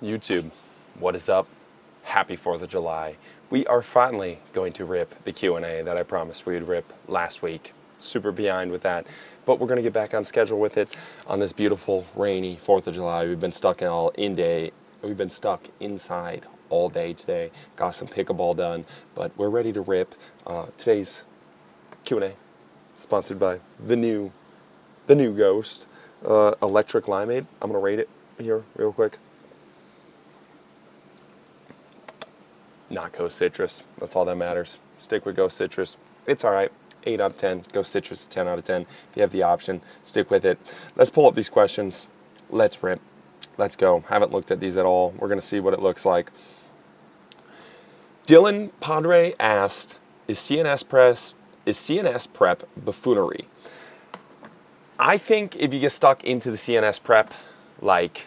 YouTube, what is up? Happy 4th of July. We are finally going to rip the Q&A that I promised we would rip last week. Super behind with that, but we're going to get back on schedule with it on this beautiful, rainy 4th of July. We've been stuck inside all day today. Got some pickleball done, but we're ready to rip. Today's Q&A, sponsored by the new Ghost, Electric Limeade. I'm going to rate it here real quick. Not Ghost Citrus. That's all that matters. Stick with Ghost Citrus. It's all right. 8 out of 10. Ghost Citrus is 10 out of 10. If you have the option, stick with it. Let's pull up these questions. Let's rip. Let's go. Haven't looked at these at all. We're going to see what it looks like. Dylan Padre asked, is CNS Prep buffoonery? I think if you get stuck into the CNS Prep, like,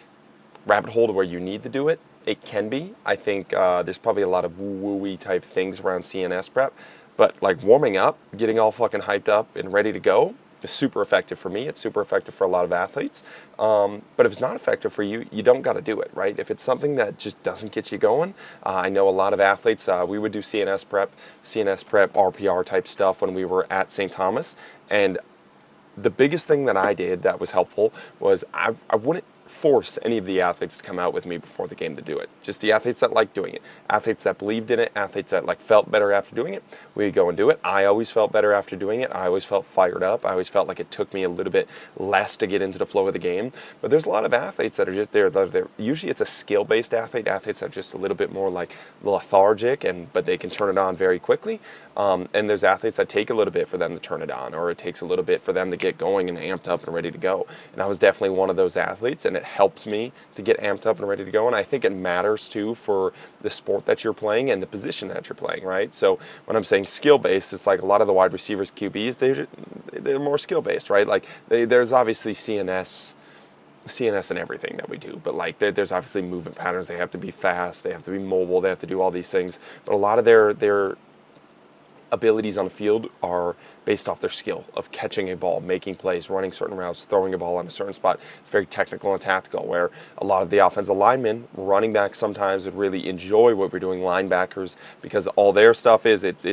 rabbit hole to where you need to do it, it can be. I think there's probably a lot of woo-woo-y type things around CNS prep, but like warming up, getting all fucking hyped up and ready to go is super effective for me. It's super effective for a lot of athletes. But if it's not effective for you, you don't got to do it, right? If it's something that just doesn't get you going, I know a lot of athletes, we would do CNS prep, RPR type stuff when we were at St. Thomas. And the biggest thing that I did that was helpful was I wouldn't force any of the athletes to come out with me before the game to do it. Just the athletes that liked doing it, athletes that believed in it, athletes that like felt better after doing it, we would go and do it. I always felt better after doing it. I always felt fired up. I always felt like it took me a little bit less to get into the flow of the game. But there's a lot of athletes that are just there. Usually it's a skill-based athletes that are just a little bit more like lethargic, but they can turn it on very quickly. And there's athletes that take a little bit for them to turn it on, or it takes a little bit for them to get going and amped up and ready to go. And I was definitely one of those athletes, and it helped me to get amped up and ready to go. And I think it matters too for the sport that you're playing and the position that you're playing, right? So when I'm saying skill-based, it's like a lot of the wide receivers, QBs, they're more skill-based, right? Like there's obviously CNS and everything that we do, but like there's obviously movement patterns. They have to be fast, they have to be mobile, they have to do all these things. But a lot of their abilities on the field are based off their skill of catching a ball, making plays, running certain routes, throwing a ball on a certain spot. It's very technical and tactical, where a lot of the offensive linemen, running backs sometimes would really enjoy what we're doing, linebackers, because all their stuff is, it's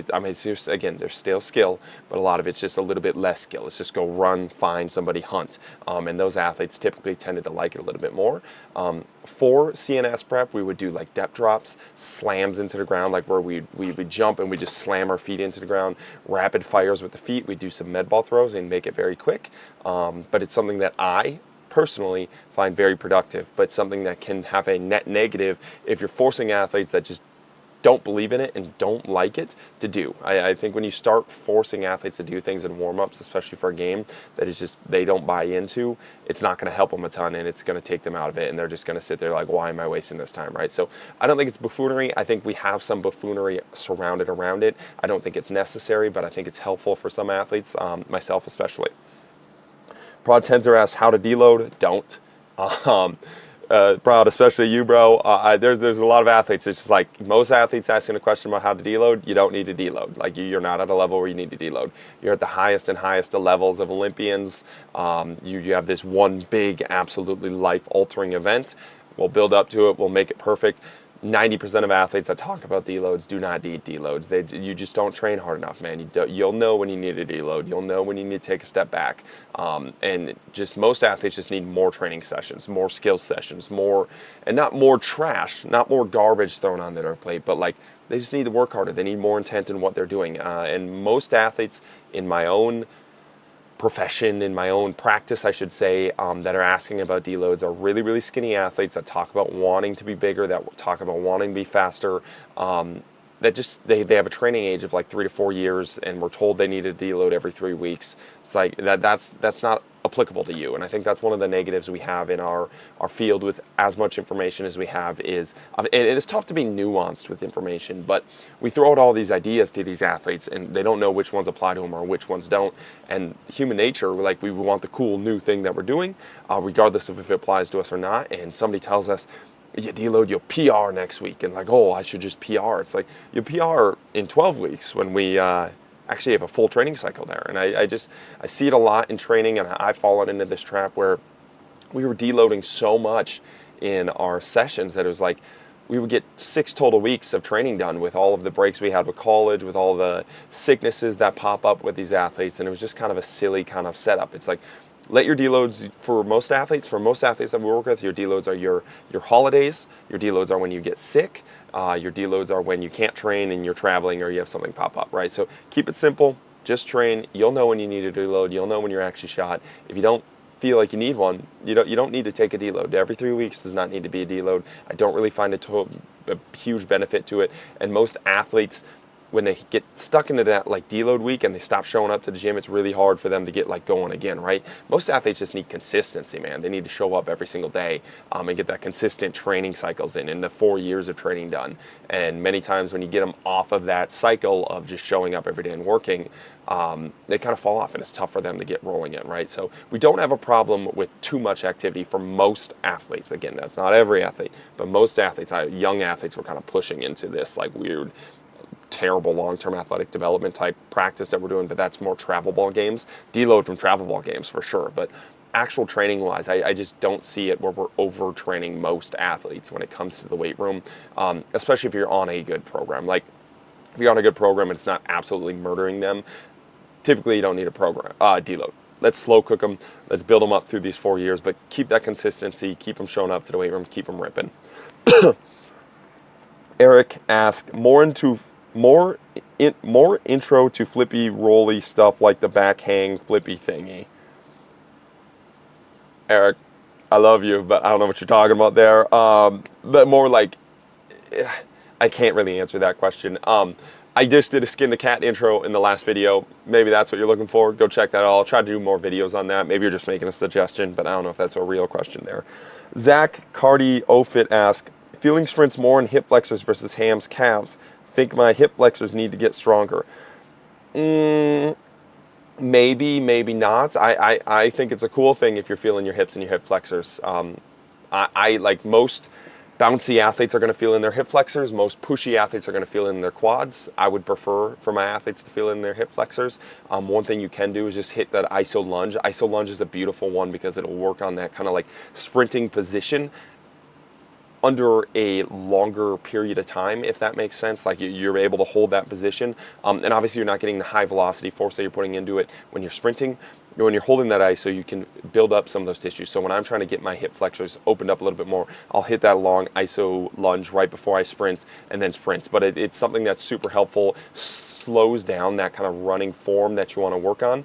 just, again, there's still skill, but a lot of it's just a little bit less skill. It's just go run, find somebody, hunt. And those athletes typically tended to like it a little bit more. For CNS prep, we would do like depth drops, slams into the ground, like where we would jump and we just slam our feet into the ground, rapid fires with the feet. We do some med ball throws and make it very quick. But it's something that I personally find very productive, but something that can have a net negative if you're forcing athletes that just don't believe in it and don't like it to do. I think when you start forcing athletes to do things in warm-ups, especially for a game that is just they don't buy into, it's not going to help them a ton, and it's going to take them out of it, and they're just going to sit there like, why am I wasting this time, right? So I don't think it's buffoonery. I think we have some buffoonery surrounded around it. I don't think it's necessary, but I think it's helpful for some athletes, myself especially. Prod Tensor asks how to deload. Don't. Proud, especially you, bro. There's a lot of athletes. It's just like most athletes asking a question about how to deload. You don't need to deload. Like you're not at a level where you need to deload. You're at the highest and highest of levels of Olympians. You have this one big, absolutely life-altering event. We'll build up to it. We'll make it perfect. 90% of athletes that talk about deloads do not need deloads. You just don't train hard enough, man. You'll know when you need a deload. You'll know when you need to take a step back. And just most athletes just need more training sessions, more skill sessions, and not more trash, not more garbage thrown on their plate, but like they just need to work harder. They need more intent in what they're doing. And most athletes in my own profession, in my own practice, I should say, that are asking about deloads are really, really skinny athletes that talk about wanting to be bigger, that talk about wanting to be faster, that just, they have a training age of like 3 to 4 years, and we're told they need a deload every 3 weeks. It's like, that's not applicable to you. And I think that's one of the negatives we have in our field with as much information as we have is, it is tough to be nuanced with information, but we throw out all these ideas to these athletes and they don't know which ones apply to them or which ones don't. And human nature, like we want the cool new thing that we're doing, regardless of if it applies to us or not. And somebody tells us, you deload, you'll PR next week. And like, oh, I should just PR. It's like, you PR in 12 weeks when we actually have a full training cycle there. And I see it a lot in training, and I've fallen into this trap where we were deloading so much in our sessions that it was like we would get 6 total weeks of training done with all of the breaks we had with college, with all the sicknesses that pop up with these athletes, and it was just kind of a silly kind of setup. It's like, let your deloads, for most athletes that we work with, your deloads are your holidays, your deloads are when you get sick, your deloads are when you can't train and you're traveling or you have something pop up, right? So keep it simple, just train. You'll know when you need a deload, you'll know when you're actually shot. If you don't feel like you need one, you don't need to take a deload. Every 3 weeks does not need to be a deload. I don't really find a huge benefit to it, and most athletes, when they get stuck into that like deload week and they stop showing up to the gym, it's really hard for them to get like going again, right? Most athletes just need consistency, man. They need to show up every single day and get that consistent training cycles in the 4 years of training done. And many times when you get them off of that cycle of just showing up every day and working, they kind of fall off, and it's tough for them to get rolling in, right? So we don't have a problem with too much activity for most athletes. Again, that's not every athlete, but most athletes, young athletes, were kind of pushing into this like weird, terrible long-term athletic development type practice that we're doing, but that's more travel ball games. Deload from travel ball games for sure, but actual training wise, I just don't see it where we're overtraining most athletes when it comes to the weight room, especially if you're on a good program. Like if you're on a good program and it's not absolutely murdering them, typically you don't need a program deload. Let's slow cook them. Let's build them up through these 4 years, but keep that consistency, keep them showing up to the weight room, keep them ripping. Eric asked, more intro to flippy rolly stuff like the back hang flippy thingy. Eric, I love you, but I don't know what you're talking about there. But more like, I can't really answer that question. I just did a skin the cat intro in the last video. Maybe that's what you're looking for. Go check that out. I'll try to do more videos on that. Maybe you're just making a suggestion, but I don't know if that's a real question there. Zach Cardi Ofit asked, feeling sprints more in hip flexors versus hams, calves. Think my hip flexors need to get stronger. Maybe, maybe not. I think it's a cool thing if you're feeling your hips and your hip flexors. I like most bouncy athletes are going to feel in their hip flexors. Most pushy athletes are going to feel in their quads. I would prefer for my athletes to feel in their hip flexors. One thing you can do is just hit that iso lunge. Iso lunge is a beautiful one because it'll work on that kind of like sprinting position under a longer period of time, if that makes sense. Like you're able to hold that position, and obviously you're not getting the high velocity force that you're putting into it when you're sprinting. When you're holding that iso, you can build up some of those tissues. So when I'm trying to get my hip flexors opened up a little bit more, I'll hit that long iso lunge right before I sprint and then sprints. But it's something that's super helpful, slows down that kind of running form that you want to work on.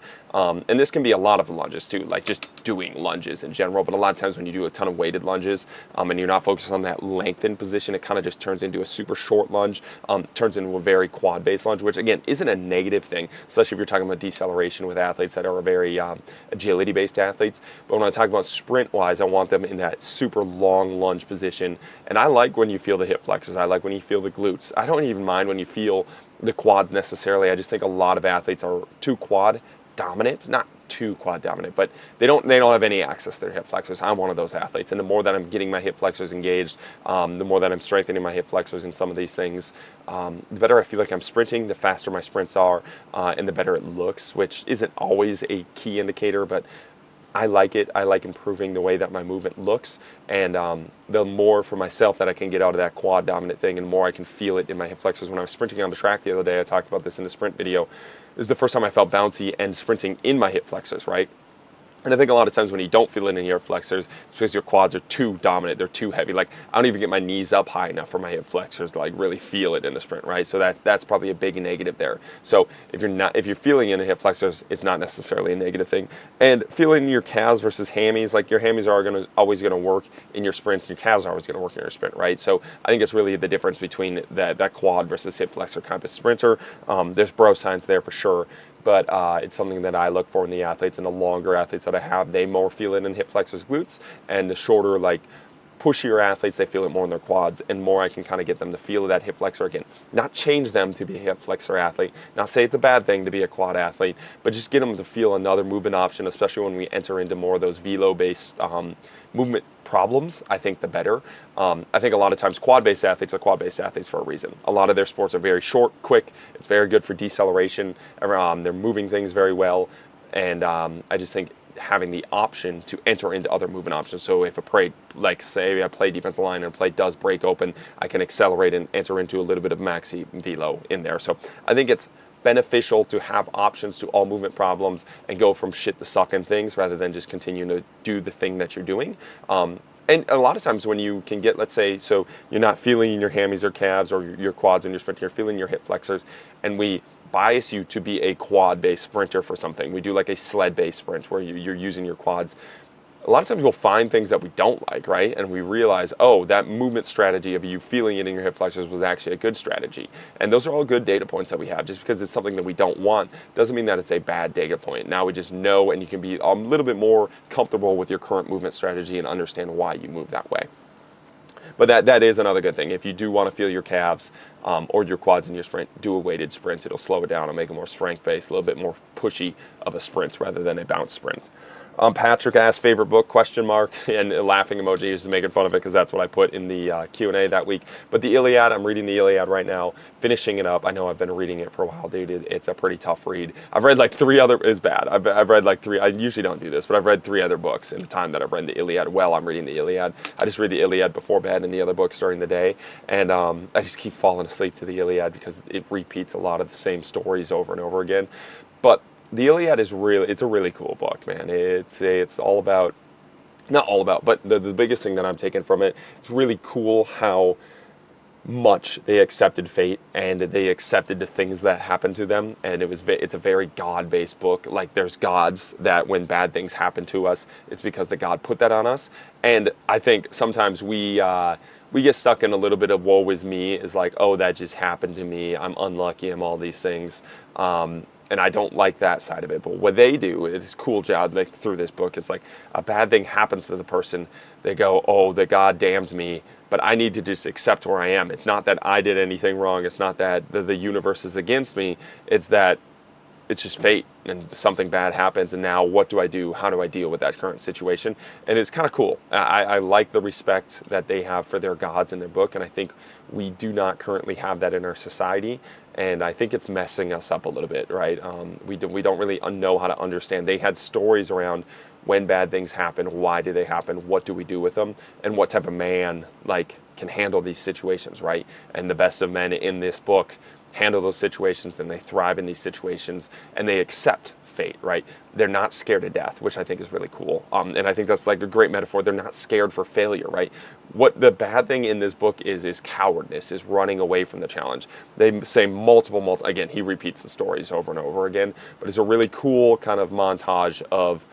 And this can be a lot of lunges too, like just doing lunges in general. But a lot of times when you do a ton of weighted lunges and you're not focused on that lengthened position, it kind of just turns into a super short lunge, turns into a very quad-based lunge, which again isn't a negative thing, especially if you're talking about deceleration with athletes that are very agility-based athletes. But when I talk about sprint-wise, I want them in that super long lunge position. And I like when you feel the hip flexors. I like when you feel the glutes. I don't even mind when you feel the quads necessarily. I just think a lot of athletes are too quad dominant, not too quad dominant, but they don't have any access to their hip flexors. I'm one of those athletes, and the more that I'm getting my hip flexors engaged, the more that I'm strengthening my hip flexors in some of these things, the better I feel like I'm sprinting, the faster my sprints are, and the better it looks, which isn't always a key indicator, but I like it. I like improving the way that my movement looks, and the more for myself that I can get out of that quad dominant thing, and the more I can feel it in my hip flexors. When I was sprinting on the track the other day, I talked about this in the sprint video. This is the first time I felt bouncy and sprinting in my hip flexors, right? And I think a lot of times when you don't feel it in your flexors, it's because your quads are too dominant, they're too heavy. Like I don't even get my knees up high enough for my hip flexors to like really feel it in the sprint, right? So that's probably a big negative there. So if you're feeling in the hip flexors, it's not necessarily a negative thing. And feeling your calves versus hammies, like your hammies are always gonna work in your sprints, and your calves are always gonna work in your sprint, right? So I think it's really the difference between that quad versus hip flexor kind of sprinter. There's bro science there for sure. But it's something that I look for in the athletes, and the longer athletes that I have, they more feel it in hip flexors, glutes, and the shorter, like pushier athletes, they feel it more in their quads, and more I can kind of get them to feel that hip flexor again. Not change them to be a hip flexor athlete, not say it's a bad thing to be a quad athlete, but just get them to feel another movement option, especially when we enter into more of those velo-based movement problems. I think the better. I think a lot of times quad-based athletes are quad-based athletes for a reason. A lot of their sports are very short, quick. It's very good for deceleration. They're moving things very well. And I just think having the option to enter into other movement options. So if a play, like say I play defensive line and a play does break open, I can accelerate and enter into a little bit of maxi velo in there. So I think it's beneficial to have options to all movement problems and go from shit to sucking things rather than just continuing to do the thing that you're doing. And a lot of times when you can get, let's say, so you're not feeling in your hammies or calves or your quads when you're sprinting, you're feeling your hip flexors, and we bias you to be a quad-based sprinter for something. We do like a sled-based sprint where you're using your quads. A lot of times we'll find things that we don't like, right? And we realize, oh, that movement strategy of you feeling it in your hip flexors was actually a good strategy. And those are all good data points that we have. Just because it's something that we don't want doesn't mean that it's a bad data point. Now we just know, and you can be a little bit more comfortable with your current movement strategy and understand why you move that way. But that is another good thing. If you do want to feel your calves or your quads in your sprint, do a weighted sprint. It'll slow it down and make it more strength-based, a little bit more pushy of a sprint rather than a bounce sprint. Patrick asked favorite book, question mark, and a laughing emoji is making fun of it because that's what I put in the Q&A that week. But the Iliad, I'm reading the Iliad right now, finishing it up. I know I've been reading it for a while, dude. It's a pretty tough read. I've read like 3 other, it's bad. I've read like 3, I usually don't do this, but I've read 3 other books in the time that I've read the Iliad. Well, I'm reading the Iliad. I just read the Iliad before bed and the other books during the day. And I just keep falling asleep to the Iliad because it repeats a lot of the same stories over and over again. But the Iliad is really, it's a really cool book, man. It's all about, not all about, but the biggest thing that I'm taking from it, it's really cool how much they accepted fate and they accepted the things that happened to them. And it's a very God-based book. Like there's gods that when bad things happen to us, it's because the God put that on us. And I think sometimes we get stuck in a little bit of woe is me, is like, oh, that just happened to me. I'm unlucky. I'm all these things. And I don't like that side of it. But what they do is cool job, like through this book, it's like a bad thing happens to the person. They go, oh, the God damned me, but I need to just accept where I am. It's not that I did anything wrong. It's not that the universe is against me. It's that it's just fate and something bad happens. And now what do I do? How do I deal with that current situation? And it's kind of cool. I like the respect that they have for their gods in their book. And I think we do not currently have that in our society. And I think it's messing us up a little bit, right? We don't really know how to understand. They had stories around when bad things happen, why do they happen, what do we do with them, and what type of man like can handle these situations, right? And the best of men in this book handle those situations, then they thrive in these situations, and they accept fate, right? They're not scared of death, which I think is really cool. And I think that's like a great metaphor. They're not scared for failure, right? What the bad thing in this book is cowardness, is running away from the challenge. They say multiple, again, he repeats the stories over and over again, but it's a really cool kind of montage of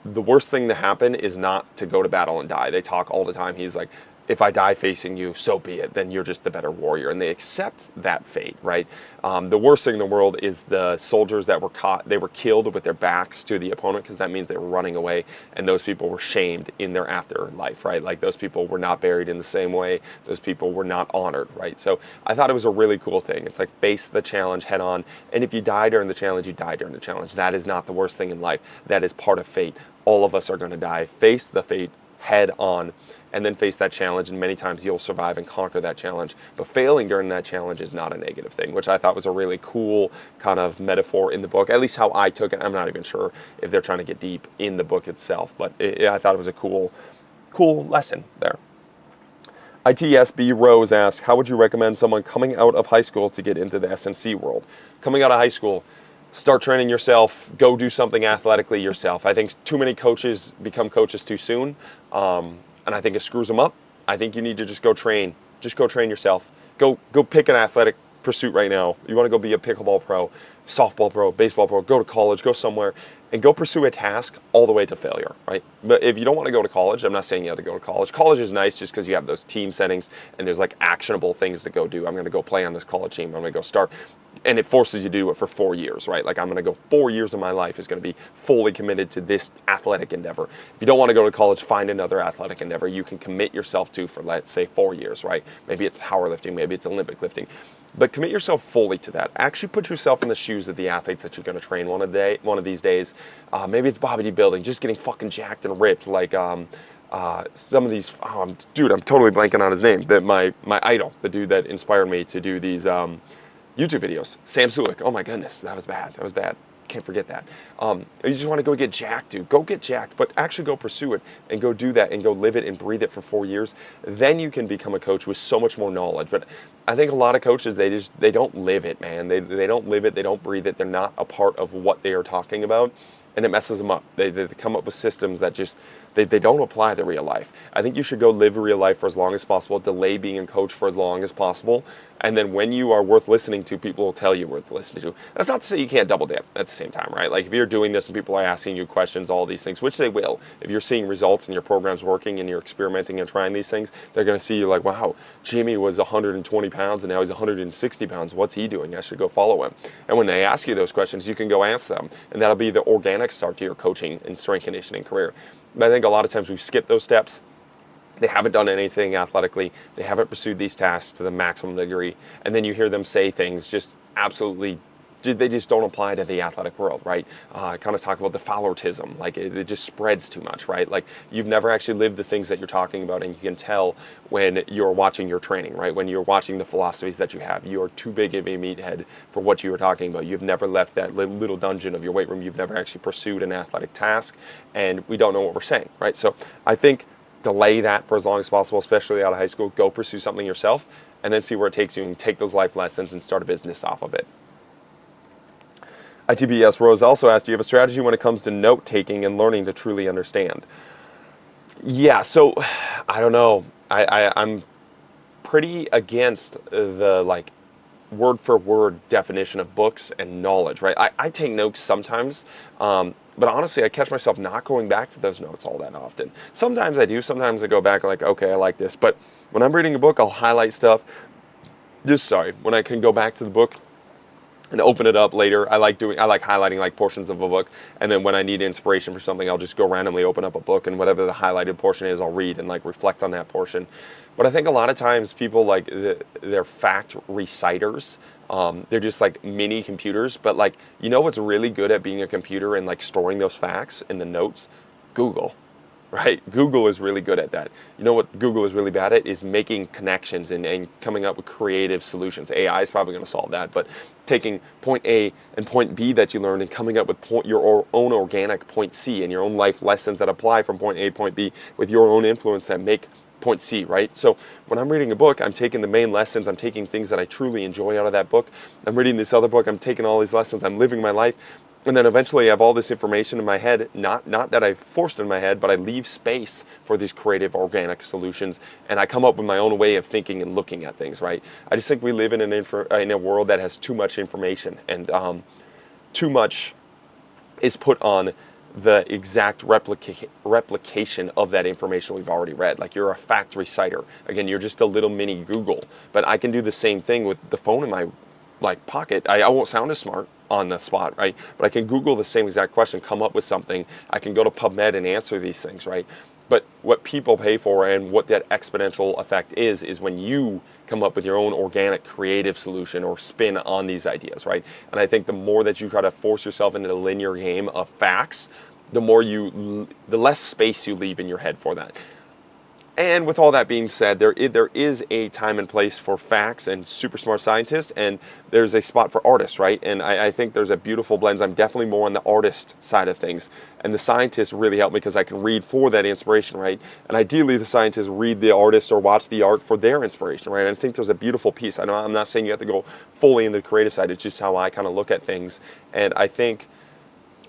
the worst thing to happen is not to go to battle and die. They talk all the time. He's like, if I die facing you, so be it. Then you're just the better warrior. And they accept that fate, right? The worst thing in the world is the soldiers that were caught. They were killed with their backs to the opponent because that means they were running away. And those people were shamed in their afterlife, right? Like those people were not buried in the same way. Those people were not honored, right? So I thought it was a really cool thing. It's like face the challenge head on. And if you die during the challenge, you die during the challenge. That is not the worst thing in life. That is part of fate. All of us are going to die. Face the fate head on, and then face that challenge, and many times you'll survive and conquer that challenge. But failing during that challenge is not a negative thing, which I thought was a really cool kind of metaphor in the book, at least how I took it. I'm not even sure if they're trying to get deep in the book itself, but I thought it was a cool lesson there. ITSB Rose asks, how would you recommend someone coming out of high school to get into the SNC world? Coming out of high school, start training yourself, go do something athletically yourself. I think too many coaches become coaches too soon, and I think it screws them up. I think you need to just go train. Just go train yourself. Go pick an athletic pursuit right now. You want to go be a pickleball pro, softball pro, baseball pro, go to college, go somewhere, and go pursue a task all the way to failure, right? But if you don't want to go to college, I'm not saying you have to go to college. College is nice just because you have those team settings and there's like actionable things to go do. I'm going to go play on this college team. I'm going to go start. And it forces you to do it for 4 years, right? Like I'm going to go 4 years of my life is going to be fully committed to this athletic endeavor. If you don't want to go to college, find another athletic endeavor you can commit yourself to for, let's say, 4 years, right? Maybe it's powerlifting, maybe it's Olympic lifting. But commit yourself fully to that. Actually put yourself in the shoes of the athletes that you're going to train one of these days. Maybe it's bodybuilding, building, just getting fucking jacked and ripped, like some of these, dude, I'm totally blanking on his name. My idol, the dude that inspired me to do these YouTube videos, Sam Sulik. Oh my goodness, that was bad. can't forget that. You just want to go get jacked, dude. Go get jacked, but actually go pursue it and go do that and go live it and breathe it for 4 years. Then you can become a coach with so much more knowledge. But I think a lot of coaches, they don't live it, man. They don't live it. They don't breathe it. They're not a part of what they are talking about, and it messes them up. They come up with systems that just they don't apply to real life. I think you should go live real life for as long as possible, delay being a coach for as long as possible, and then when you are worth listening to, people will tell you worth listening to. That's not to say you can't double dip at the same time, right? Like if you're doing this and people are asking you questions, all these things, which they will, if you're seeing results and your program's working and you're experimenting and trying these things, they're going to see you like, wow, Jimmy was 120 pounds and now he's 160 pounds. What's he doing? I should go follow him. And when they ask you those questions, you can go ask them, and that'll be the organic start to your coaching and strength conditioning career. But I think a lot of times we skip those steps. They haven't done anything athletically. They haven't pursued these tasks to the maximum degree. And then you hear them say things just absolutely, they just don't apply to the athletic world, right? Kind of talk about the Fowlertism. Like it just spreads too much, right? Like you've never actually lived the things that you're talking about, and you can tell when you're watching your training, right? When you're watching the philosophies that you have, you are too big of a meathead for what you were talking about. You've never left that little dungeon of your weight room. You've never actually pursued an athletic task, and we don't know what we're saying, right? So I think delay that for as long as possible, especially out of high school. Go pursue something yourself, and then see where it takes you, and take those life lessons and start a business off of it. ITBS Rose also asked, do you have a strategy when it comes to note taking and learning to truly understand? Yeah, so I don't know. I'm pretty against the like word for word definition of books and knowledge, right? I take notes sometimes, but honestly, I catch myself not going back to those notes all that often. Sometimes I do. Sometimes I go back like, okay, I like this. But when I'm reading a book, I'll highlight stuff. When I can go back to the book and open it up later. I like highlighting like portions of a book, and then when I need inspiration for something, I'll just go randomly open up a book, and whatever the highlighted portion is, I'll read and like reflect on that portion. But I think a lot of times people like they're fact reciters. They're just like mini computers. But like, you know what's really good at being a computer and like storing those facts in the notes? Google. Right? Google is really good at that. You know what Google is really bad at is making connections and coming up with creative solutions. AI is probably going to solve that, but taking point A and point B that you learned and coming up with your own organic point C and your own life lessons that apply from point A to point B with your own influence that make point C, right? So when I'm reading a book, I'm taking the main lessons, I'm taking things that I truly enjoy out of that book. I'm reading this other book, I'm taking all these lessons, I'm living my life. And then eventually I have all this information in my head, not that I forced in my head, but I leave space for these creative organic solutions, and I come up with my own way of thinking and looking at things, right? I just think we live in in a world that has too much information, and too much is put on the exact replication of that information we've already read. Like you're a fact reciter. Again, you're just a little mini Google, but I can do the same thing with the phone in my pocket. I won't sound as smart on the spot, right? But I can Google the same exact question, come up with something. I can go to PubMed and answer these things, right? But what people pay for and what that exponential effect is when you come up with your own organic creative solution or spin on these ideas, right? And I think the more that you try to force yourself into the linear game of facts, the less space you leave in your head for that. And with all that being said, there is a time and place for facts and super smart scientists, and there's a spot for artists, right? And I think there's a beautiful blend. I'm definitely more on the artist side of things. And the scientists really help me because I can read for that inspiration, right? And ideally, the scientists read the artist or watch the art for their inspiration, right? And I think there's a beautiful piece. I'm not saying you have to go fully in the creative side. It's just how I kind of look at things. And I think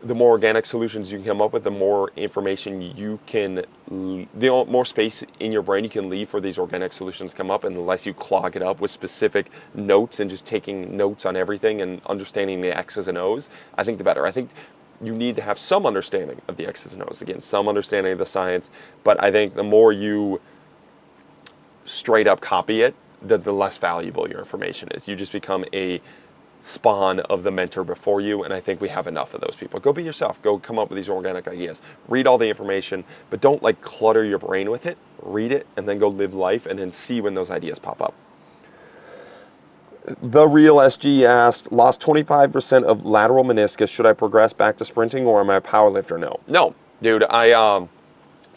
the more organic solutions you can come up with, the more information you can, the more space in your brain you can leave for these organic solutions to come up, and the less you clog it up with specific notes and just taking notes on everything and understanding the X's and O's, I think the better. I think you need to have some understanding of the X's and O's, again, some understanding of the science, but I think the more you straight up copy it, the less valuable your information is. You just become a spawn of the mentor before you, and I think we have enough of those people. Go be yourself. Go come up with these organic ideas. Read all the information, but don't like clutter your brain with it. Read it and then go live life and then see when those ideas pop up. The Real SG asked, lost 25% of lateral meniscus. Should I progress back to sprinting or am I a power lifter? No, dude, I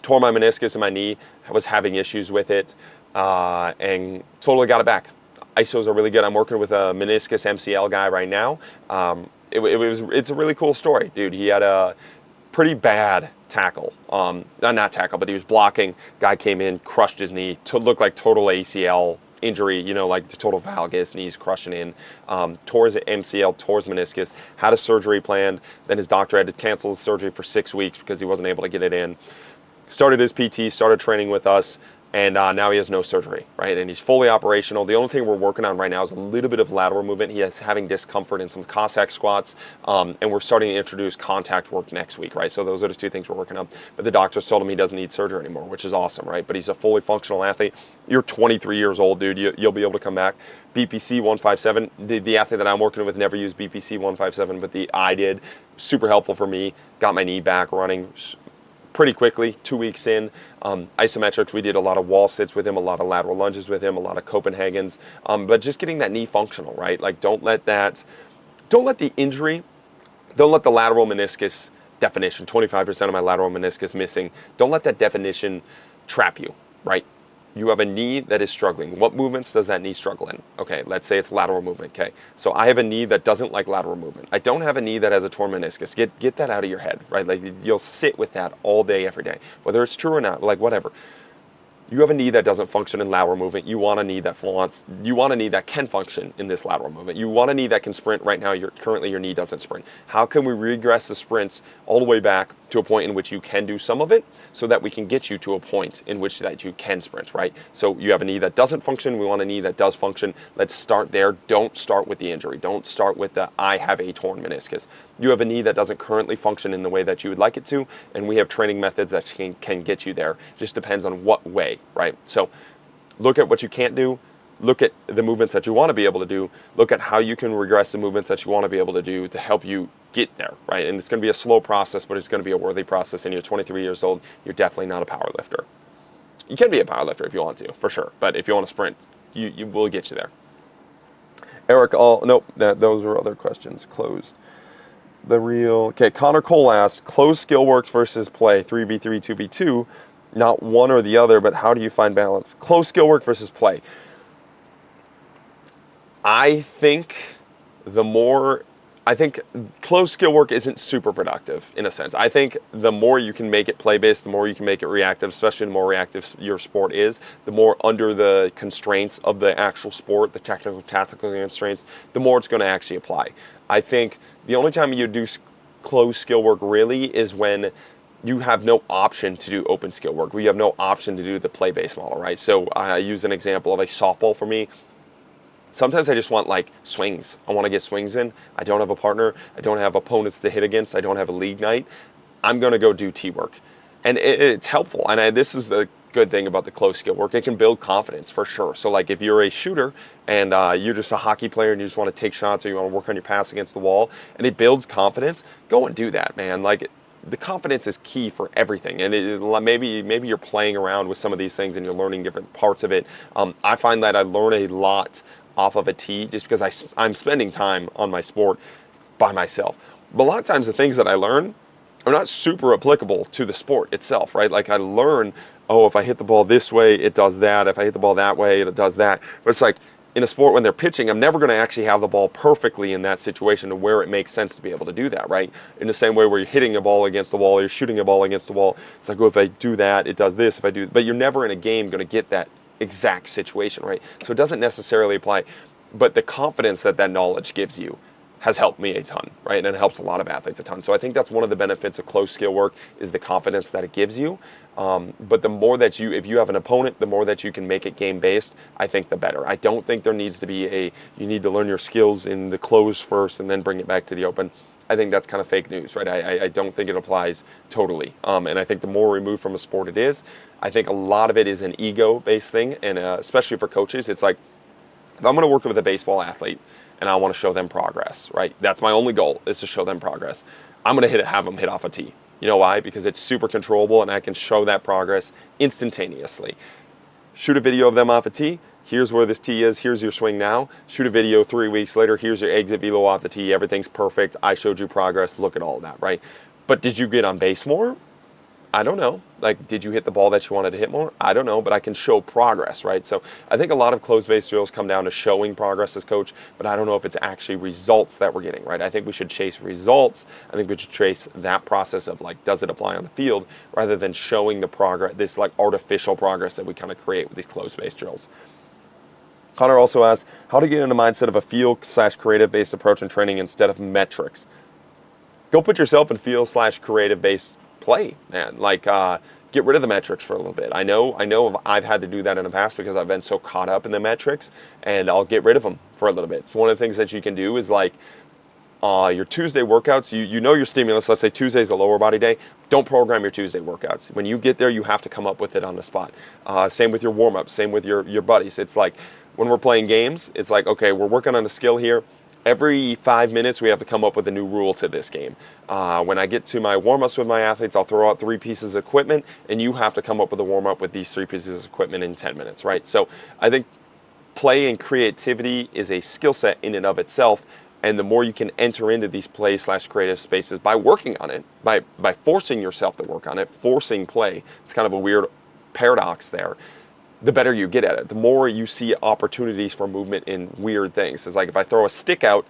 tore my meniscus in my knee. I was having issues with it and totally got it back. ISOs are really good. I'm working with a meniscus MCL guy right now. it's a really cool story, dude. He had a pretty bad tackle. Not tackle, but he was blocking. Guy came in, crushed his knee, to look like total ACL injury, like the total valgus, knees crushing in, tore his MCL, tore his meniscus, had a surgery planned. Then his doctor had to cancel the surgery for 6 weeks because he wasn't able to get it in. Started his PT, started training with us, and now he has no surgery, right? And he's fully operational. The only thing we're working on right now is a little bit of lateral movement. He is having discomfort in some Cossack squats, and we're starting to introduce contact work next week, right? So those are the two things we're working on. But the doctors told him he doesn't need surgery anymore, which is awesome, right? But he's a fully functional athlete. You're 23 years old, dude. You'll be able to come back. BPC 157. The athlete that I'm working with never used BPC 157, but I did. Super helpful for me. Got my knee back running pretty quickly, 2 weeks in. Isometrics, we did a lot of wall sits with him, a lot of lateral lunges with him, a lot of Copenhagen's, but just getting that knee functional, right? Like don't let the injury, don't let the lateral meniscus definition, 25% of my lateral meniscus missing, don't let that definition trap you, right? You have a knee that is struggling. What movements does that knee struggle in? Okay, let's say it's lateral movement. Okay, so I have a knee that doesn't like lateral movement. I don't have a knee that has a torn meniscus. Get that out of your head, right? Like you'll sit with that all day, every day, whether it's true or not. Like whatever. You have a knee that doesn't function in lateral movement. You want a knee that can function in this lateral movement. You want a knee that can sprint. Right now, currently your knee doesn't sprint. How can we regress the sprints all the way back to a point in which you can do some of it, so that we can get you to a point in which that you can sprint, right? So you have a knee that doesn't function. We want a knee that does function. Let's start there. Don't start with the injury. Don't start with I have a torn meniscus. You have a knee that doesn't currently function in the way that you would like it to, and we have training methods that can get you there. Just depends on what way, right? So look at what you can't do. Look at the movements that you want to be able to do. Look at how you can regress the movements that you want to be able to do to help you get there, right? And it's going to be a slow process, but it's going to be a worthy process. And you're 23 years old. You're definitely not a power lifter. You can be a power lifter if you want to, for sure. But if you want to sprint, you will get you there. Eric, nope, those are other questions. Closed. Okay, Connor Cole asked, closed skill works versus play, 3v3, 2v2, not one or the other, but how do you find balance? Closed skill work versus play. I think closed skill work isn't super productive in a sense. I think the more you can make it play-based, the more you can make it reactive, especially the more reactive your sport is, the more under the constraints of the actual sport, the technical, tactical constraints, the more it's going to actually apply. I think the only time you do closed skill work really is when you have no option to do open skill work. We have no option to do the play-based model, right? So I use an example of a softball for me. Sometimes I just want like swings. I want to get swings in. I don't have a partner. I don't have opponents to hit against. I don't have a league night. I'm going to go do T work. And it's helpful. And this is the good thing about the closed skill work. It can build confidence for sure. So like if you're a shooter and you're just a hockey player and you just want to take shots or you want to work on your pass against the wall and it builds confidence, go and do that, man. Like the confidence is key for everything. And maybe you're playing around with some of these things and you're learning different parts of it. I find that I learn a lot off of a tee just because I'm spending time on my sport by myself. But a lot of times the things that I learn are not super applicable to the sport itself, right? Like I learn, if I hit the ball this way, it does that. If I hit the ball that way, it does that. But it's like in a sport when they're pitching, I'm never going to actually have the ball perfectly in that situation to where it makes sense to be able to do that, right? In the same way where you're hitting a ball against the wall, or you're shooting a ball against the wall. It's like, if I do that, it does this. But you're never in a game going to get that exact situation, right? So it doesn't necessarily apply, but the confidence that knowledge gives you has helped me a ton, right? And it helps a lot of athletes a ton. So I think that's one of the benefits of closed skill work is the confidence that it gives you. But the more that if you have an opponent, the more that you can make it game-based, I think the better. I don't think there needs to be you need to learn your skills in the closed first and then bring it back to the open. I think that's kind of fake news, right? I don't think it applies totally. And I think the more removed from a sport it is, I think a lot of it is an ego-based thing. And especially for coaches, it's like, if I'm going to work with a baseball athlete and I want to show them progress, right? That's my only goal, is to show them progress. I'm going to have them hit off a tee. You know why? Because it's super controllable and I can show that progress instantaneously. Shoot a video of them off a tee. Here's where this tee is. Here's your swing now. Shoot a video 3 weeks later. Here's your exit velo off the tee. Everything's perfect. I showed you progress. Look at all of that, right? But did you get on base more? I don't know. Like, did you hit the ball that you wanted to hit more? I don't know, but I can show progress, right? So I think a lot of closed-based drills come down to showing progress as coach, but I don't know if it's actually results that we're getting, right? I think we should chase results. I think we should chase that process of, like, does it apply on the field, rather than showing the progress, this, like, artificial progress that we kind of create with these closed-based drills. Connor also asks, how to get in the mindset of a feel/creative-based approach in training instead of metrics. Go put yourself in feel/creative-based play, man. Like, get rid of the metrics for a little bit. I know I've had to do that in the past because I've been so caught up in the metrics, and I'll get rid of them for a little bit. So one of the things that you can do is, like, your Tuesday workouts, you know your stimulus. Let's say Tuesday's a lower body day. Don't program your Tuesday workouts. When you get there, you have to come up with it on the spot. Same with your warm-ups, same with your buddies. It's like when we're playing games, it's like, okay, we're working on a skill here. Every 5 minutes, we have to come up with a new rule to this game. When I get to my warm-ups with my athletes, I'll throw out 3 pieces of equipment, and you have to come up with a warm-up with these 3 pieces of equipment in 10 minutes, right? So I think play and creativity is a skill set in and of itself, and the more you can enter into these play/creative spaces by working on it, by forcing yourself to work on it, forcing play, it's kind of a weird paradox there, the better you get at it. The more you see opportunities for movement in weird things. It's like if I throw a stick out,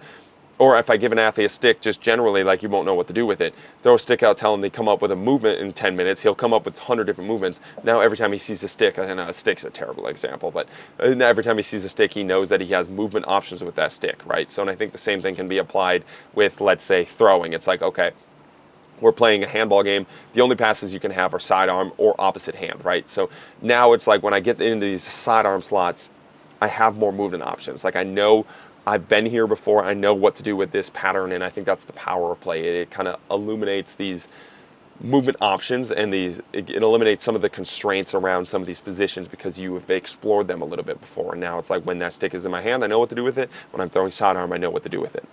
or if I give an athlete a stick, just generally, like, you won't know what to do with it. Throw a stick out, tell him they come up with a movement in 10 minutes. He'll come up with 100 different movements. Now every time he sees a stick, I know a stick's a terrible example, but every time he sees a stick, he knows that he has movement options with that stick, right? So, and I think the same thing can be applied with, let's say, throwing. It's like, okay, we're playing a handball game. The only passes you can have are sidearm or opposite hand, right? So now it's like when I get into these sidearm slots, I have more movement options. Like, I know I've been here before. I know what to do with this pattern, and I think that's the power of play. It kind of illuminates these movement options, and it eliminates some of the constraints around some of these positions because you have explored them a little bit before. And now it's like when that stick is in my hand, I know what to do with it. When I'm throwing sidearm, I know what to do with it.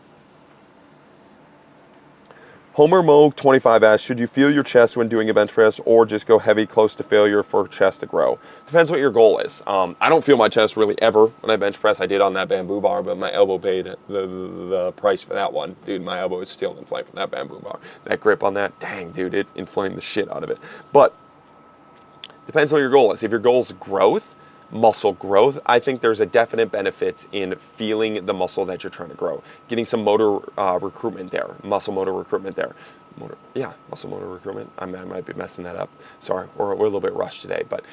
Homer Moog 25 asks, should you feel your chest when doing a bench press or just go heavy close to failure for chest to grow? Depends what your goal is. I don't feel my chest really ever when I bench press. I did on that bamboo bar, but my elbow paid the price for that one. Dude, my elbow is still inflamed from that bamboo bar. That grip on that, dang, dude, it inflamed the shit out of it. But depends what your goal is. If your goal is growth, muscle growth, I think there's a definite benefit in feeling the muscle that you're trying to grow, getting some motor recruitment there, muscle motor recruitment there. Muscle motor recruitment. I might be messing that up. Sorry, we're a little bit rushed today, but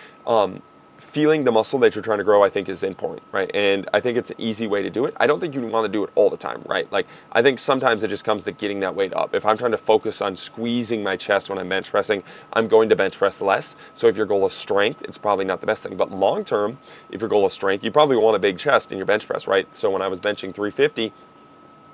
feeling the muscle that you're trying to grow, I think, is important, right? And I think it's an easy way to do it. I don't think you want to do it all the time, right? Like, I think sometimes it just comes to getting that weight up. If I'm trying to focus on squeezing my chest when I'm bench pressing, I'm going to bench press less. So if your goal is strength, it's probably not the best thing. But long term, if your goal is strength, you probably want a big chest in your bench press, right? So when I was benching 350,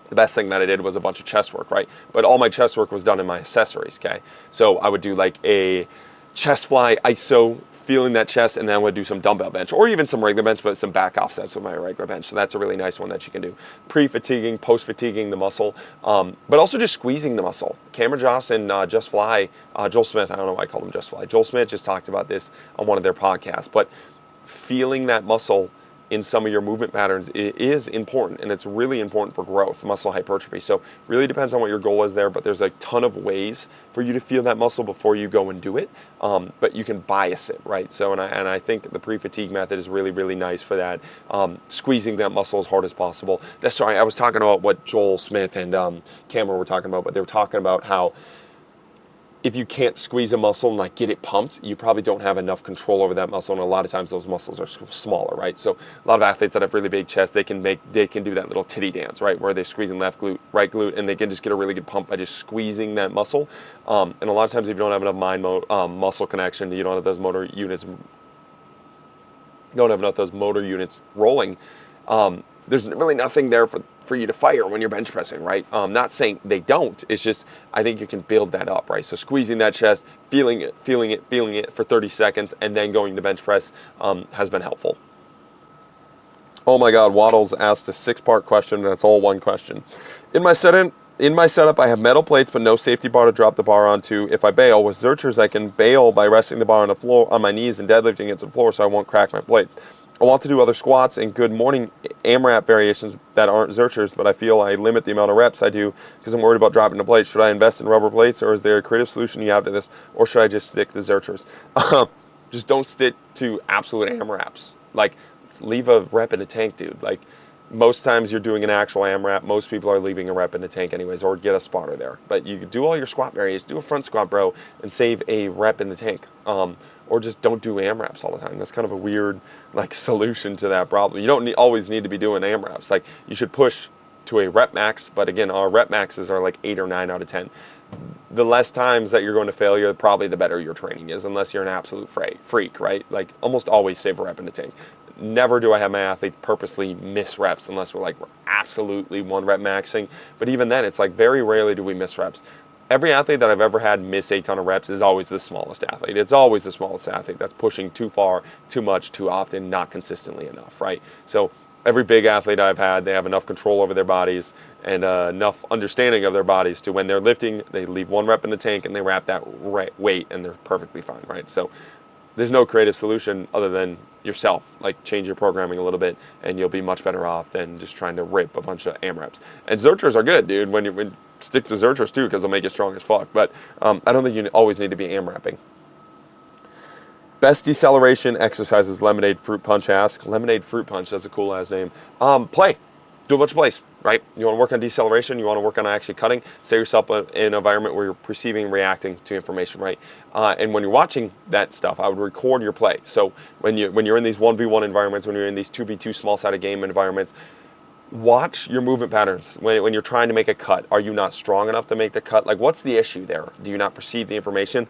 the best thing that I did was a bunch of chest work, right? But all my chest work was done in my accessories, okay? So I would do like a chest fly iso, feeling that chest, and then I would do some dumbbell bench or even some regular bench, but some back offsets with my regular bench. So that's a really nice one that you can do. Pre-fatiguing, post-fatiguing the muscle, but also just squeezing the muscle. Cameron Joss and Just Fly, Joel Smith, I don't know why I called him Just Fly. Joel Smith just talked about this on one of their podcasts, but feeling that muscle in some of your movement patterns is important, and it's really important for growth, muscle hypertrophy. So really depends on what your goal is there, but there's a ton of ways for you to feel that muscle before you go and do it, but you can bias it, right? So, and I think the pre-fatigue method is really, really nice for that, squeezing that muscle as hard as possible. Sorry, I was talking about what Joel Smith and Cameron were talking about, but they were talking about how if you can't squeeze a muscle and like get it pumped, you probably don't have enough control over that muscle, and a lot of times those muscles are smaller, right? So a lot of athletes that have really big chests, they can do that little titty dance, right, where they're squeezing left glute, right glute, and they can just get a really good pump by just squeezing that muscle. And a lot of times, if you don't have enough muscle connection, you don't have those motor units, rolling. There's really nothing there for you to fire when you're bench pressing, right? Not saying they don't. It's just I think you can build that up, right? So squeezing that chest, feeling it for 30 seconds, and then going to bench press has been helpful. Oh my God, Waddles asked a 6-part question, and that's all one question. In my setup, I have metal plates but no safety bar to drop the bar onto. If I bail with Zerchers, I can bail by resting the bar on the floor on my knees and deadlifting it to the floor so I won't crack my plates. I want to do other squats and good morning AMRAP variations that aren't Zerchers, but I feel I limit the amount of reps I do because I'm worried about dropping the plate. Should I invest in rubber plates, or is there a creative solution you have to this, or should I just stick to Zerchers? Just don't stick to absolute AMRAPs. Like, leave a rep in the tank, dude. Like, most times you're doing an actual AMRAP. Most people are leaving a rep in the tank anyways, or get a spotter there. But you could do all your squat variations, do a front squat, bro, and save a rep in the tank. Or just don't do AMRAPs all the time. That's kind of a weird like solution to that problem. You don't always need to be doing AMRAPs. Like, you should push to a rep max, but again, our rep maxes are like 8 or 9 out of 10. The less times that you're going to failure, probably the better your training is, unless you're an absolute freak, right? Like, almost always save a rep in the tank. Never do I have my athlete purposely miss reps unless we're absolutely 1 rep maxing. But even then, it's like very rarely do we miss reps. Every athlete that I've ever had miss a ton of reps is always the smallest athlete. It's always the smallest athlete that's pushing too far, too much, too often, not consistently enough, right? So every big athlete I've had, they have enough control over their bodies and enough understanding of their bodies to when they're lifting, they leave 1 rep in the tank and they wrap that weight and they're perfectly fine, right? So there's no creative solution other than yourself. Like, change your programming a little bit and you'll be much better off than just trying to rip a bunch of AMRAPs. And Zerchers are good, dude. When you stick to Zerchers too, because they'll make you strong as fuck. But I don't think you always need to be AMRAPing. Best deceleration exercises, Lemonade Fruit Punch ask. Lemonade Fruit Punch, that's a cool ass name. Play. Do a bunch of plays, right? You want to work on deceleration, you want to work on actually cutting, set yourself in an environment where you're perceiving, reacting to information, right? And when you're watching that stuff, I would record your play. So when you're in these 1v1 environments, when you're in these 2v2 small-sided game environments, watch your movement patterns. When you're trying to make a cut, are you not strong enough to make the cut? Like, what's the issue there? Do you not perceive the information?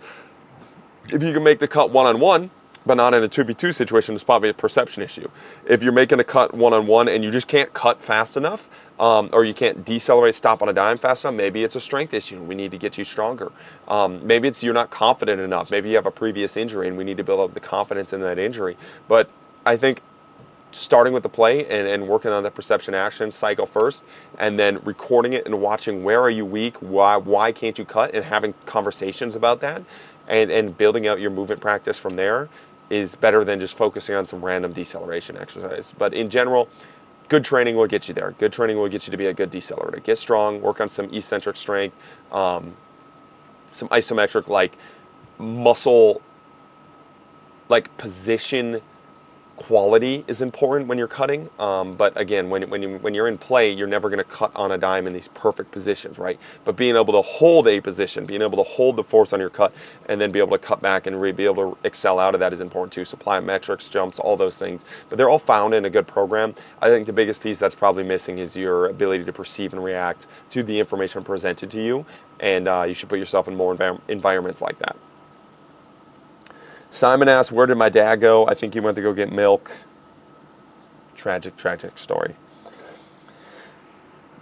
If you can make the cut one-on-one, but not in a 2v2 situation, it's probably a perception issue. If you're making a cut one-on-one and you just can't cut fast enough, or you can't decelerate, stop on a dime fast enough, maybe it's a strength issue. We need to get you stronger. Maybe it's you're not confident enough. Maybe you have a previous injury and we need to build up the confidence in that injury. But I think starting with the play and working on the perception action cycle first, and then recording it and watching where are you weak, why can't you cut, and having conversations about that, and building out your movement practice from there is better than just focusing on some random deceleration exercise. But in general, good training will get you there. Good training will get you to be a good decelerator. Get strong, work on some eccentric strength, some isometric like muscle, like position quality is important when you're cutting. But again, when you're in play, you're never going to cut on a dime in these perfect positions, right? But being able to hold a position, being able to hold the force on your cut, and then be able to cut back and be able to excel out of that is important too. So plyometrics, jumps, all those things. But they're all found in a good program. I think the biggest piece that's probably missing is your ability to perceive and react to the information presented to you. And you should put yourself in more environments like that. Simon asks, where did my dad go? I think he went to go get milk. Tragic, tragic story.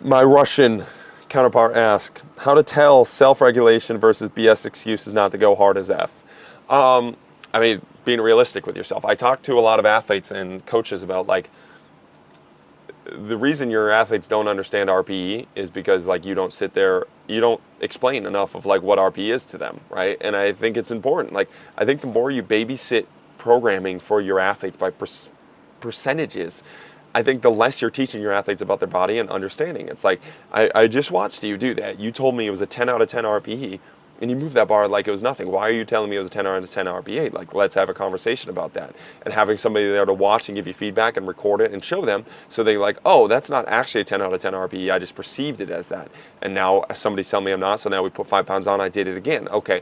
My Russian counterpart asks, how to tell self-regulation versus BS excuses not to go hard as F? I mean, being realistic with yourself. I talk to a lot of athletes and coaches about, like, the reason your athletes don't understand RPE is because, like, you don't sit there, you don't explain enough of, like, what RPE is to them, right? And I think it's important. Like, I think the more you babysit programming for your athletes by percentages, I think the less you're teaching your athletes about their body and understanding. It's like, I just watched you do that. You told me it was a 10 out of 10 RPE, and you moved that bar like it was nothing. Why are you telling me it was a 10 out of 10 RPE? Like, let's have a conversation about that. And having somebody there to watch and give you feedback and record it and show them, so they're like, oh, that's not actually a 10 out of 10 RPE. I just perceived it as that. And now somebody's telling me I'm not, so now we put 5 pounds on, I did it again. Okay,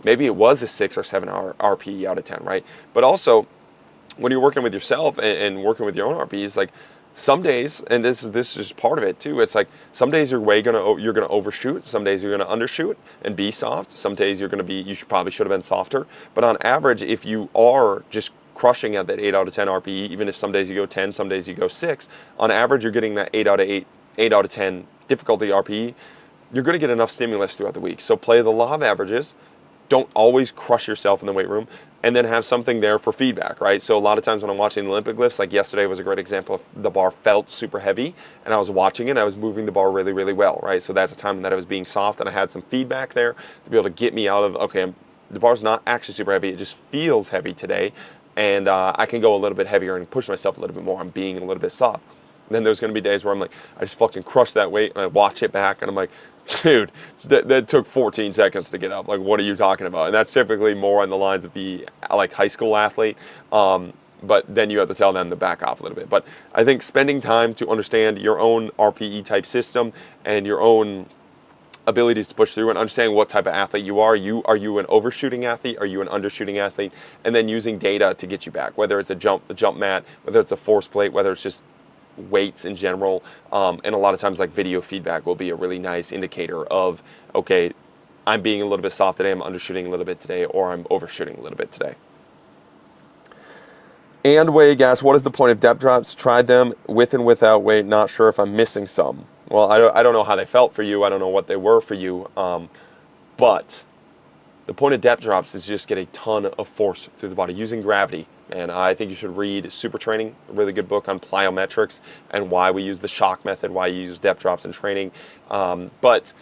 maybe it was a 6 or 7 RPE out of 10, right? But also, when you're working with yourself and working with your own RPEs, like, some days, and this is just part of it too, it's like some days you're gonna overshoot, some days you're gonna undershoot and be soft, some days you probably should have been softer. But on average, if you are just crushing at that 8 out of 10 RPE, even if some days you go 10, some days you go 6, on average you're getting that 8 out of 10 difficulty RPE. You're gonna get enough stimulus throughout the week. So play the law of averages. Don't always crush yourself in the weight room, and then have something there for feedback, right? So a lot of times when I'm watching Olympic lifts, like yesterday was a great example of the bar felt super heavy, and I was watching it, and I was moving the bar really, really well, right? So that's a time that I was being soft, and I had some feedback there to be able to get me out of, okay, the bar's not actually super heavy, it just feels heavy today. and I can go a little bit heavier and push myself a little bit more. I'm being a little bit soft. Then there's going to be days where I'm like, I just fucking crush that weight, and I watch it back, and I'm like, dude, that took 14 seconds to get up. Like, what are you talking about? And that's typically more on the lines of the like high school athlete. But then you have to tell them to back off a little bit. But I think spending time to understand your own RPE type system and your own abilities to push through and understanding what type of athlete you are. Are you an overshooting athlete? Are you an undershooting athlete? And then using data to get you back, whether it's a jump mat, whether it's a force plate, whether it's just weights in general. And a lot of times like video feedback will be a really nice indicator of, okay, I'm being a little bit soft today, I'm undershooting a little bit today, or I'm overshooting a little bit today. And Wade asks, what is the point of depth drops? Tried them with and without weight. Not sure if I'm missing some. Well, I don't know how they felt for you. I don't know what they were for you. But the point of depth drops is just get a ton of force through the body using gravity. And I think you should read Super Training, a really good book on plyometrics and why we use the shock method, why you use depth drops in training. But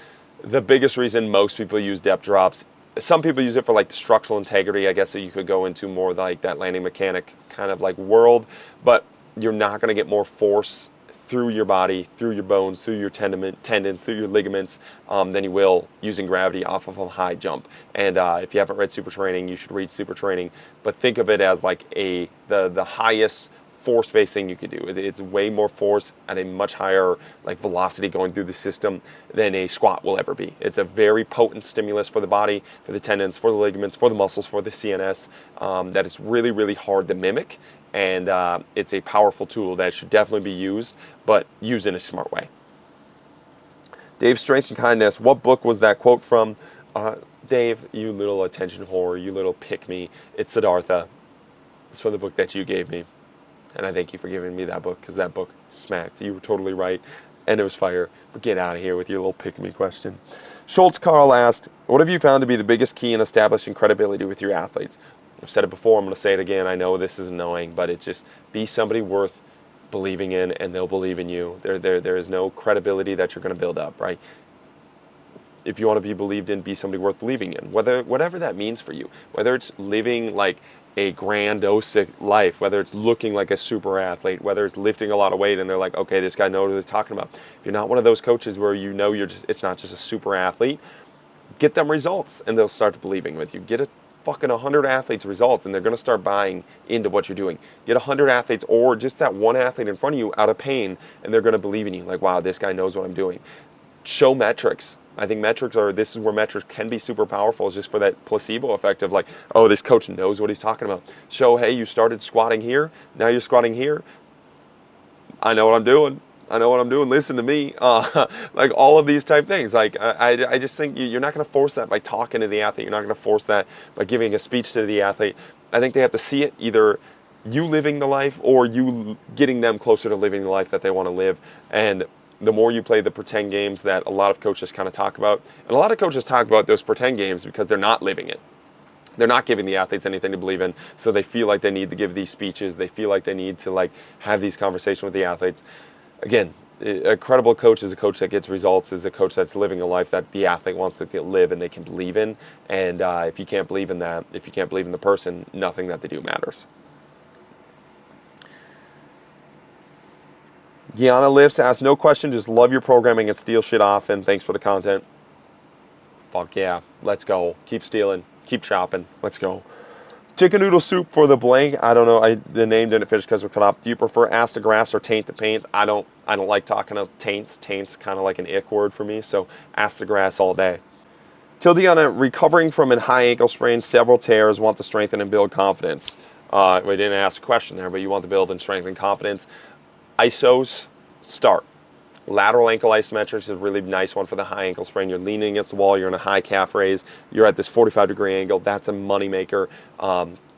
the biggest reason most people use depth drops, some people use it for like the structural integrity, I guess, so you could go into more like that landing mechanic kind of like world, but you're not going to get more force through your body, through your bones, through your tendons, through your ligaments, than you will using gravity off of a high jump. And if you haven't read Super Training, you should read Super Training, but think of it as like the highest force-based thing you could do. It's way more force at a much higher like velocity going through the system than a squat will ever be. It's a very potent stimulus for the body, for the tendons, for the ligaments, for the muscles, for the CNS, that is really, really hard to mimic. And it's a powerful tool that should definitely be used, but used in a smart way. Dave, Strength and Kindness, what book was that quote from? Dave, you little attention whore, you little pick-me. It's Siddhartha. It's from the book that you gave me. And I thank you for giving me that book, because that book smacked. You were totally right, and it was fire. But get out of here with your little pick-me question. Schultz Carl asked, what have you found to be the biggest key in establishing credibility with your athletes? I've said it before, I'm going to say it again. I know this is annoying, but it's just be somebody worth believing in, and they'll believe in you. There is no credibility that you're going to build up, right? If you want to be believed in, be somebody worth believing in. Whatever that means for you. Whether it's living like a grandiose life, whether it's looking like a super athlete, whether it's lifting a lot of weight and they're like, okay, this guy knows what he's talking about. If you're not one of those coaches where you know it's not just a super athlete, get them results and they'll start believing with you. Get a fucking 100 athletes results and they're going to start buying into what you're doing. Get 100 athletes or just that one athlete in front of you out of pain and they're going to believe in you. Like, wow, this guy knows what I'm doing. Show metrics. I think this is where metrics can be super powerful, is just for that placebo effect of like, oh, this coach knows what he's talking about. Show, hey, you started squatting here, now you're squatting here. I know what I'm doing. Listen to me. Like all of these type things. Like I just think you're not going to force that by talking to the athlete. You're not going to force that by giving a speech to the athlete. I think they have to see it, either you living the life or you getting them closer to living the life that they want to live. And the more you play the pretend games that a lot of coaches kind of talk about, and a lot of coaches talk about those pretend games because they're not living it. They're not giving the athletes anything to believe in, so they feel like they need to give these speeches. They feel like they need to like have these conversations with the athletes. Again, a credible coach is a coach that gets results, is a coach that's living a life that the athlete wants to live and they can believe in. And if you can't believe in that, if you can't believe in the person, nothing that they do matters. Gianna Lifts asks, no question, just love your programming and steal shit off, and thanks for the content. Fuck yeah, let's go. Keep stealing, keep chopping, let's go. Chicken noodle soup for the blank. I don't know, the name didn't finish because we're cut off. Do you prefer ass to grass or taint to paint? I don't like talking of taints. Taint's kind of like an ick word for me, so ass to grass all day. Tildiana, recovering from a high ankle sprain, several tears, want to strengthen and build confidence. We didn't ask a question there, but you want to build and strengthen confidence. ISOs, start. Lateral ankle isometrics is a really nice one for the high ankle sprain. You're leaning against the wall, you're in a high calf raise, you're at this 45-degree angle. That's a moneymaker.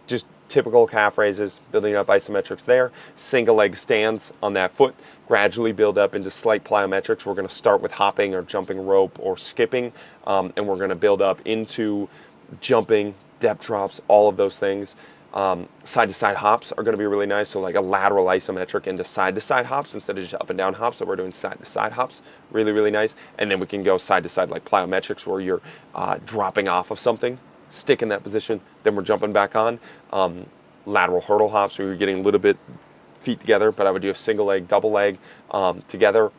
Just typical calf raises, building up isometrics there. Single leg stands on that foot, gradually build up into slight plyometrics. We're going to start with hopping or jumping rope or skipping, and we're going to build up into jumping, depth drops, all of those things. Side-to-side hops are going to be really nice. So like a lateral isometric into side-to-side hops instead of just up and down hops. So we're doing side-to-side hops, really, really nice. And then we can go side-to-side like plyometrics where you're dropping off of something, stick in that position, then we're jumping back on. lateral hurdle hops where you're getting a little bit feet together, but I would do a single leg, double leg together.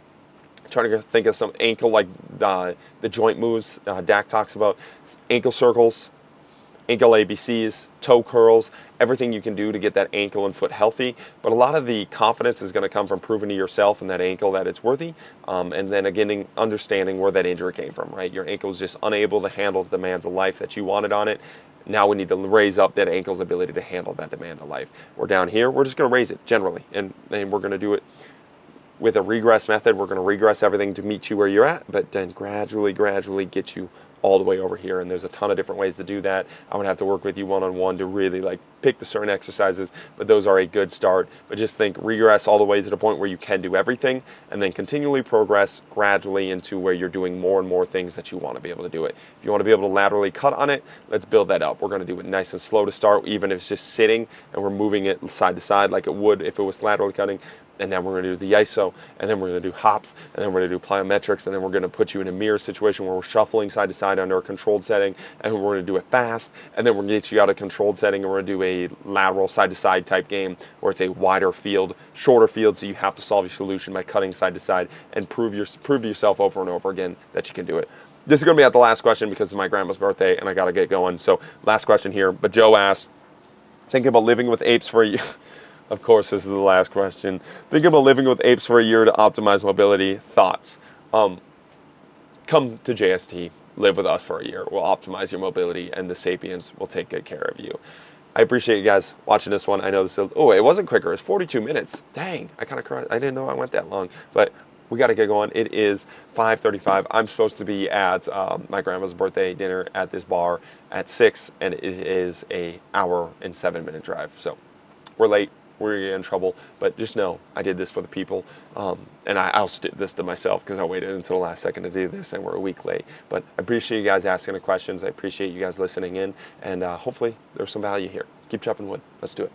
Trying to think of some ankle, like the joint moves Dak talks about, ankle circles, ankle ABCs, toe curls, everything you can do to get that ankle and foot healthy. But a lot of the confidence is going to come from proving to yourself and that ankle that it's worthy. And then again, understanding where that injury came from, right? Your ankle is just unable to handle the demands of life that you wanted on it. Now we need to raise up that ankle's ability to handle that demand of life. We're down here, we're just going to raise it generally. And we're going to do it with a regress method. We're going to regress everything to meet you where you're at, but then gradually get you all the way over here. And there's a ton of different ways to do that. I would have to work with you one-on-one to really like pick the certain exercises, but those are a good start. But just think regress all the way to the point where you can do everything, and then continually progress gradually into where you're doing more and more things that you want to be able to do it. If you want to be able to laterally cut on it, let's build that up. We're going to do it nice and slow to start, even if it's just sitting and we're moving it side to side like it would if it was laterally cutting. And then we're going to do the ISO, and then we're going to do hops, and then we're going to do plyometrics, and then we're going to put you in a mirror situation where we're shuffling side to side under a controlled setting, and we're going to do it fast, and then we're going to get you out of controlled setting, and we're going to do a lateral side to side type game where it's a wider field, shorter field, so you have to solve your solution by cutting side to side and prove to yourself over and over again that you can do it. This is going to be at the last question because it's my grandma's birthday, and I got to get going. So last question here, but Joe asked, thinking about living with apes for a year. Of course, this is the last question. Thinking about living with apes for a year to optimize mobility. Thoughts? Come to JST, live with us for a year. We'll optimize your mobility, and the Sapiens will take good care of you. I appreciate you guys watching this one. I know this. It wasn't quicker. It was 42 minutes. Dang, I kind of cried. I didn't know I went that long, but we got to get going. It is 5:35. I'm supposed to be at my grandma's birthday dinner at this bar at 6, and it is an hour and 7-minute drive. So we're late. We're gonna get in trouble, but just know I did this for the people, and I also did this to myself because I waited until the last second to do this, and we're a week late. But I appreciate you guys asking the questions. I appreciate you guys listening in, and hopefully there's some value here. Keep chopping wood. Let's do it.